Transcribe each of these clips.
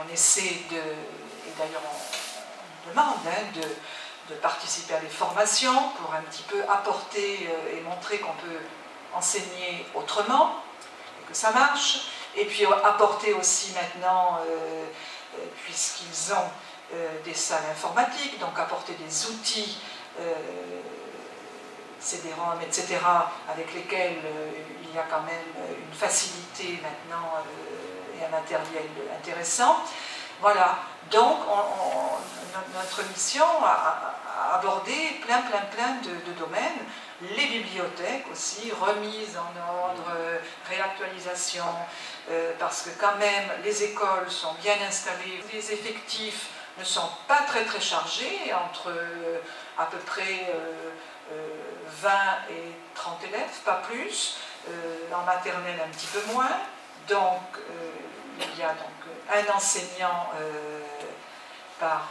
On essaie et d'ailleurs on demande de participer à des formations pour un petit peu apporter et montrer qu'on peut enseigner autrement, et que ça marche, et puis apporter aussi maintenant, puisqu'ils ont des salles informatiques, donc apporter des outils, CD-ROM, etc., avec lesquels il y a quand même une facilité maintenant et un matériel intéressant. Voilà, donc notre mission a abordé plein de domaines, les bibliothèques aussi, remise en ordre, réactualisation, parce que quand même les écoles sont bien installées, les effectifs ne sont pas très chargés, entre à peu près 20 et 30 élèves, pas plus, en maternelle un petit peu moins, donc il y a donc un enseignant par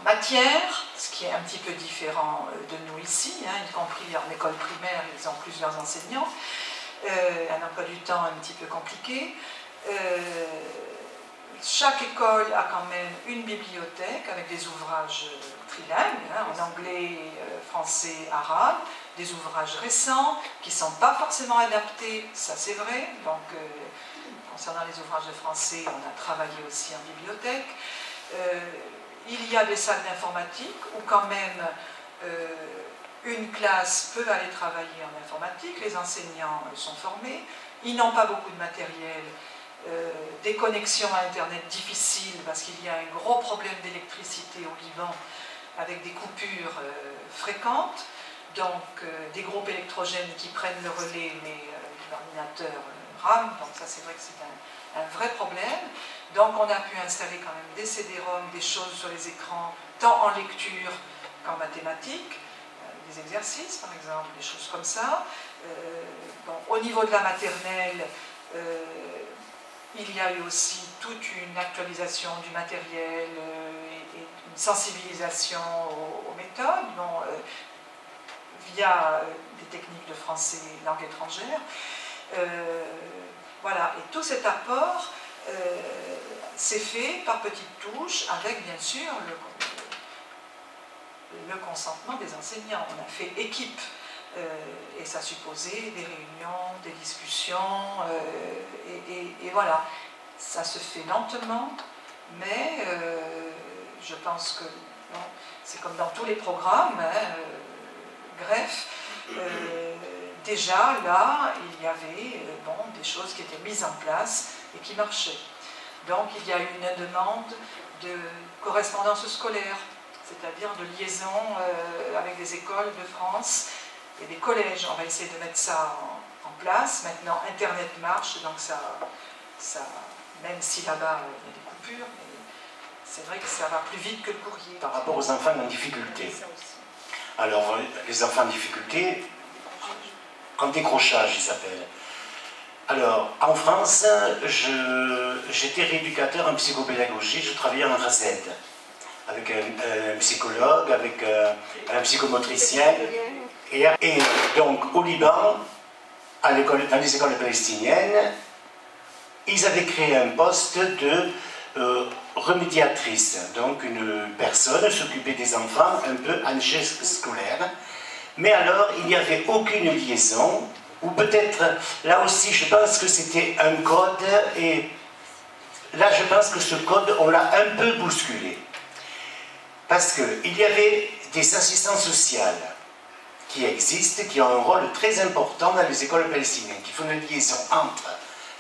matière, ce qui est un petit peu différent de nous ici, hein, y compris en école primaire, ils ont plusieurs enseignants, un emploi du temps un petit peu compliqué. Chaque école a quand même une bibliothèque avec des ouvrages trilingues, hein, en anglais, français, arabe, des ouvrages récents qui ne sont pas forcément adaptés, ça c'est vrai. Donc, concernant les ouvrages de français, on a travaillé aussi en bibliothèque. Il y a des salles d'informatique où quand même une classe peut aller travailler en informatique, les enseignants sont formés, ils n'ont pas beaucoup de matériel. Des connexions à Internet difficiles parce qu'il y a un gros problème d'électricité au Liban avec des coupures fréquentes, donc des groupes électrogènes qui prennent le relais mais l'ordinateur rame, donc ça c'est vrai que c'est un vrai problème. Donc on a pu installer quand même des CD-ROM, des choses sur les écrans, tant en lecture qu'en mathématiques, des exercices par exemple, des choses comme ça. Bon, au niveau de la maternelle, il y a eu aussi toute une actualisation du matériel et une sensibilisation aux méthodes, bon, via des techniques de français langue étrangère. Voilà, et tout cet apport s'est fait par petites touches, avec bien sûr le consentement des enseignants. On a fait équipe. Et ça supposait des réunions, des discussions, et voilà. Ça se fait lentement, mais je pense que c'est comme dans tous les programmes, hein, greffe, déjà là, il y avait des choses qui étaient mises en place et qui marchaient. Donc il y a eu une demande de correspondance scolaire, c'est-à-dire de liaison avec des écoles de France et des collèges. On va essayer de mettre ça en place. Maintenant, Internet marche, donc ça même si là-bas il y a des coupures, mais c'est vrai que ça va plus vite que le courrier. Par rapport aux enfants en difficulté. Alors, les enfants en difficulté, en décrochage, ils s'appellent. Alors, en France, j'étais rééducateur en psychopédagogie, je travaillais en RAZ, avec un psychologue, avec un psychomotricien. Et donc, au Liban, dans les écoles palestiniennes, ils avaient créé un poste de remédiatrice. Donc, une personne s'occupait des enfants un peu en échec scolaire. Mais alors, il n'y avait aucune liaison, ou peut-être, là aussi, je pense que c'était un code, et là, je pense que ce code, on l'a un peu bousculé. Parce qu'il y avait des assistants sociaux qui existent, qui ont un rôle très important dans les écoles palestiniennes, qui font une liaison entre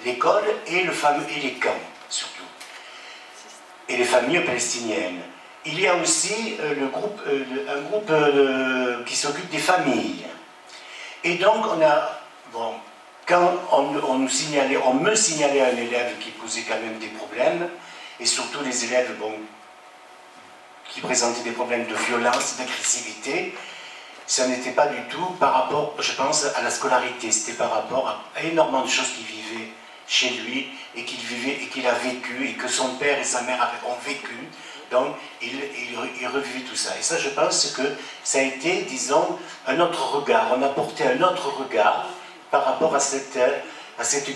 l'école et les camps, surtout, et les familles palestiniennes. Il y a aussi un groupe qui s'occupe des familles. Et donc, quand on me signalait un élève qui posait quand même des problèmes, et surtout les élèves qui présentaient des problèmes de violence, d'agressivité, ça n'était pas du tout par rapport, je pense, à la scolarité, c'était par rapport à énormément de choses qu'il vivait chez lui, et qu'il a vécu, et que son père et sa mère ont vécu. Donc, il revivait tout ça. Et ça, je pense que ça a été, disons, un autre regard. On a porté un autre regard par rapport à cette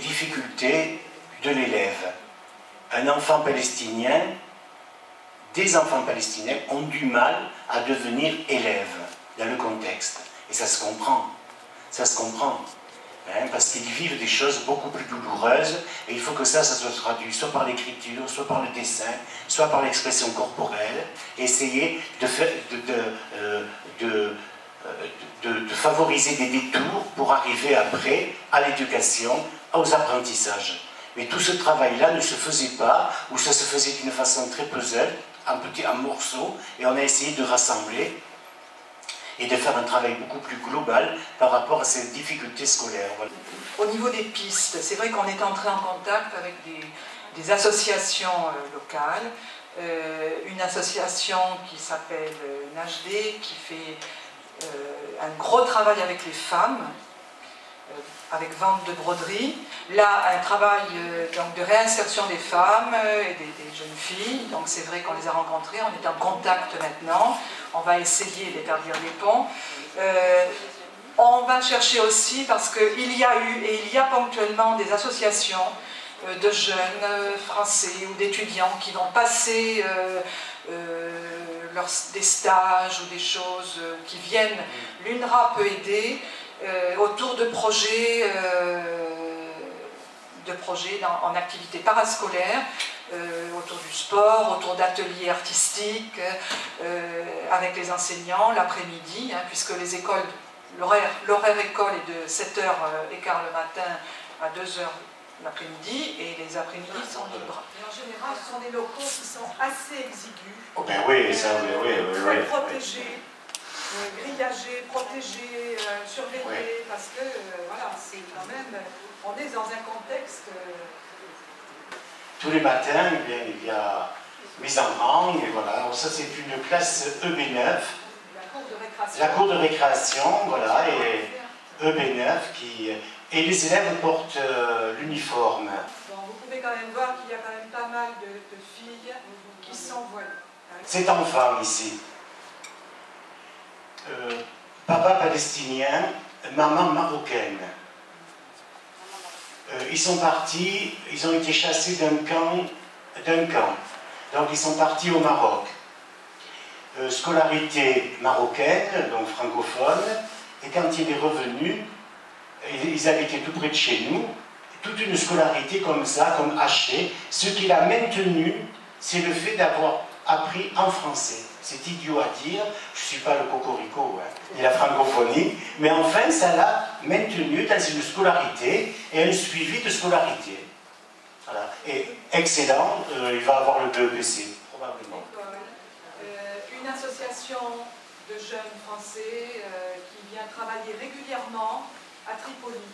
difficulté de l'élève. un enfant palestinien, des enfants palestiniens ont du mal à devenir élèves dans le contexte. Et ça se comprend. Ça se comprend. Hein, parce qu'ils vivent des choses beaucoup plus douloureuses et il faut que ça soit traduit soit par l'écriture, soit par le dessin, soit par l'expression corporelle. Essayer de favoriser des détours pour arriver après à l'éducation, aux apprentissages. Mais tout ce travail-là ne se faisait pas, ou ça se faisait d'une façon très puzzle, en morceaux, et on a essayé de rassembler et de faire un travail beaucoup plus global par rapport à ces difficultés scolaires. Voilà. Au niveau des pistes, c'est vrai qu'on est entré en contact avec des associations locales, une association qui s'appelle NHD, qui fait un gros travail avec les femmes, avec vente de broderie. Là, un travail donc de réinsertion des femmes et des jeunes filles. Donc c'est vrai qu'on les a rencontrées, on est en contact maintenant. On va essayer d'établir des ponts. On va chercher aussi, parce qu'il y a eu et il y a ponctuellement des associations de jeunes français ou d'étudiants qui vont passer des stages ou des choses qui viennent. L'UNRWA peut aider autour de projets en activités parascolaires, autour du sport, autour d'ateliers artistiques, avec les enseignants l'après-midi, hein, puisque les écoles, l'horaire école est de 7h15 le matin à 2h l'après-midi, et les après-midi sont libres. Et en général, ce sont des locaux qui sont assez exigus. Oh ben oui, ça, oui. Très protégés, grillagés, protégés, surveillés, oui. Parce que, voilà, c'est quand même, on est dans un contexte... Tous les matins, eh bien, il y a mise en rang, et voilà. Alors ça, c'est une classe EB9. La cour de récréation, voilà, et EB9 qui... Et les élèves portent l'uniforme. Bon, vous pouvez quand même voir qu'il y a quand même pas mal de filles qui sont voilées. Cet enfant ici, papa palestinien, maman marocaine. Ils sont partis, ils ont été chassés d'un camp. Donc ils sont partis au Maroc. Scolarité marocaine, donc francophone, et quand il est revenu, ils habitaient tout près de chez nous, toute une scolarité comme ça, comme hachée. Ce qu'il a maintenu, c'est le fait d'avoir appris en français. C'est idiot à dire, je ne suis pas le cocorico de la francophonie, mais enfin ça l'a maintenu dans une scolarité et un suivi de scolarité. Voilà. Et excellent, il va avoir le BEPC, probablement. Une association de jeunes français qui vient travailler régulièrement à Tripoli.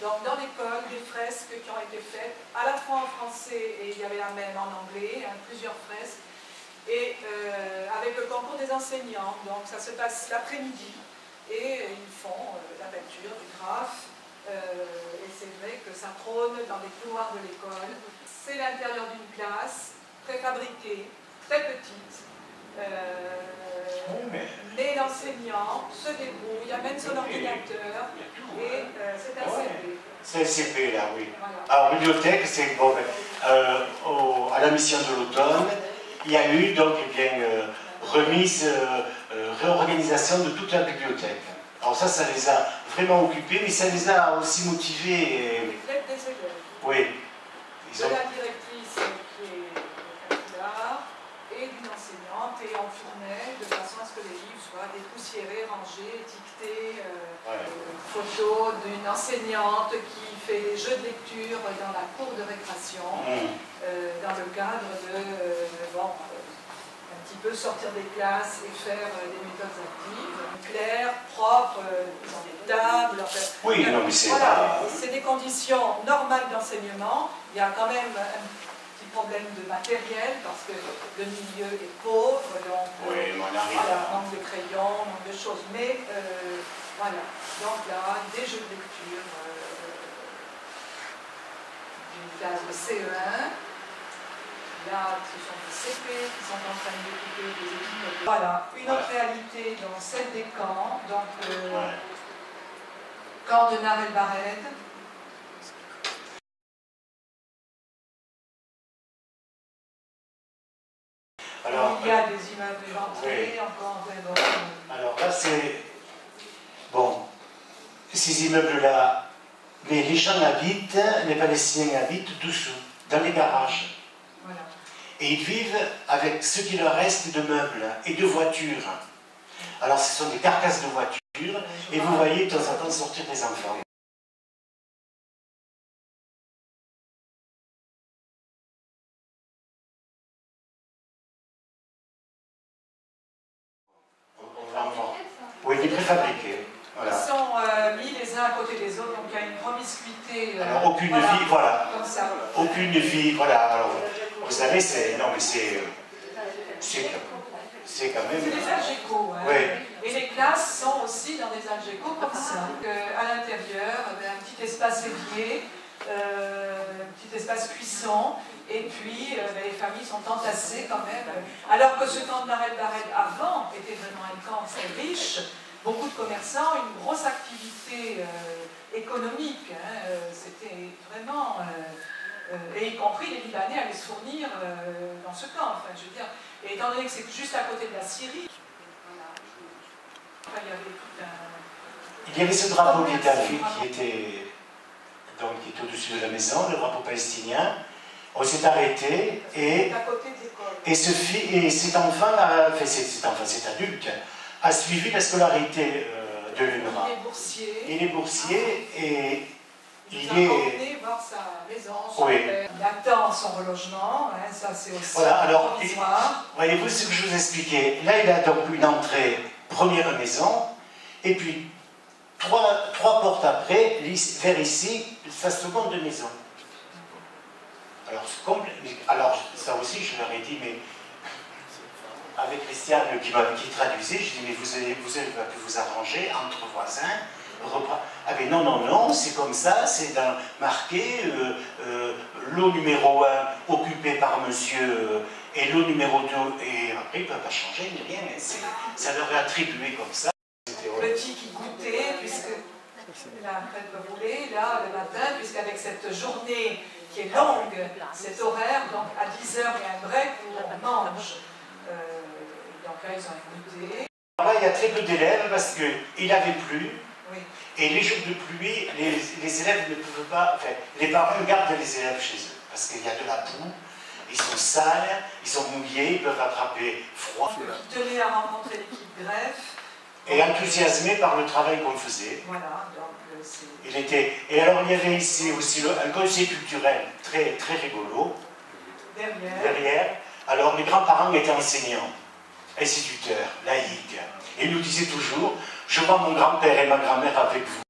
Donc dans l'école, des fresques qui ont été faites à la fois en français et il y avait la même en anglais, hein, plusieurs fresques, et avec le concours des enseignants. Donc ça se passe l'après-midi et ils font la peinture, du graphe, et c'est vrai que ça trône dans les couloirs de l'école. C'est l'intérieur d'une classe, préfabriquée, très petite. Mais l'enseignant se débrouille, amène son ordinateur et c'est un CP. C'est un CP là, oui. Voilà. Alors, bibliothèque, c'est bon, à la mission de l'automne, il y a eu donc remise, réorganisation de toute la bibliothèque. Alors ça les a vraiment occupés, mais ça les a aussi motivés. Les clés des élèves. Oui. De la directrice qui est là et d'une enseignante, et on tournait de façon à ce que les livres soient dépoussiérés, rangés, étiquetés, photos d'une enseignante qui fait des jeux de lecture dans la cour de récréation, dans le cadre de un petit peu sortir des classes et faire des méthodes actives, claires, propres, dans des tables. Oui, non, mais c'est voilà, c'est des conditions normales d'enseignement. Il y a quand même un petit problème de matériel parce que le milieu est pauvre, donc oui, voilà, manque de crayons, manque de choses. Mais voilà, donc là, des jeux de lecture d'une classe de CE1. Là, ce sont des CP qui sont en train d'occuper des équipes. Voilà, une autre réalité dans celle des camps, donc camp de Nar el-Bared, Alors, il y a des immeubles éventrés, oui. encore vraiment. Alors là, c'est... Bon, ces immeubles-là, mais les gens habitent, les Palestiniens habitent dessous, dans les garages. Voilà. Et ils vivent avec ce qui leur reste de meubles et de voitures. Alors ce sont des carcasses de voitures, et vous voyez de temps en temps sortir des enfants. On va en voir. Oui, des préfabriqués. Voilà. Ils sont mis les uns à côté des autres, donc il y a une promiscuité. Alors aucune vie, voilà. Comme ça. Aucune vie, voilà. Alors, vous savez, c'est... Non, mais c'est quand même... C'est des algécos, hein. Oui. Et les classes sont aussi dans des algécos comme ça. À l'intérieur, un petit espace évier, un petit espace cuisson, et puis les familles sont entassées quand même. Alors que ce camp de Nahel Barel avant était vraiment un camp très riche, beaucoup de commerçants, une grosse activité économique. Hein. C'était vraiment... et y compris les Libanais allaient se fournir dans ce camp. Enfin, je veux dire, et étant donné que c'est juste à côté de la Syrie, enfin, il y avait tout un... Il y avait ce drapeau qui était à vue, qui était au-dessus de la maison, le drapeau palestinien. On s'est arrêté et cet enfant, cet adulte, a suivi la scolarité de l'UNRWA. Il est boursier et il est emmené voir sa maison, son père. Il attend son relogement, hein, ça c'est aussi provisoire. Voyez-vous ce que je vous expliquais. Là, il a donc une entrée, première maison, et puis trois portes après, vers ici, sa seconde maison. Alors, ça aussi, je leur ai dit, mais avec Christiane qui traduisait, je dis, mais vous avez pas pu vous arranger entre voisins. Ah mais non, c'est comme ça, c'est marqué lot numéro 1 occupé par monsieur et lot numéro 2, et après ils ne peuvent pas changer ni rien, ça leur est attribué comme ça. Petit qui goûtait, puisque la fête que vous voulez, là, le matin, puisqu'avec cette journée qui est longue, cet horaire, donc à 10h, il y a un break où on mange. Donc là, ils ont goûté. Là, il y a très peu d'élèves parce qu'il avait plu. Oui. Et les jours de pluie, les élèves ne peuvent pas... Enfin, les parents gardent les élèves chez eux, parce qu'il y a de la boue, ils sont sales, ils sont mouillés, ils peuvent attraper froid. Ils tenaient à rencontrer l'équipe greffe. Et enthousiasmés par le travail qu'on faisait. Voilà, donc Et alors il y avait ici aussi un conseil culturel très, très rigolo. Derrière. Alors les grands-parents étaient enseignants, instituteurs, laïcs. Et ils nous disaient toujours, je vois mon grand-père et ma grand-mère avec vous.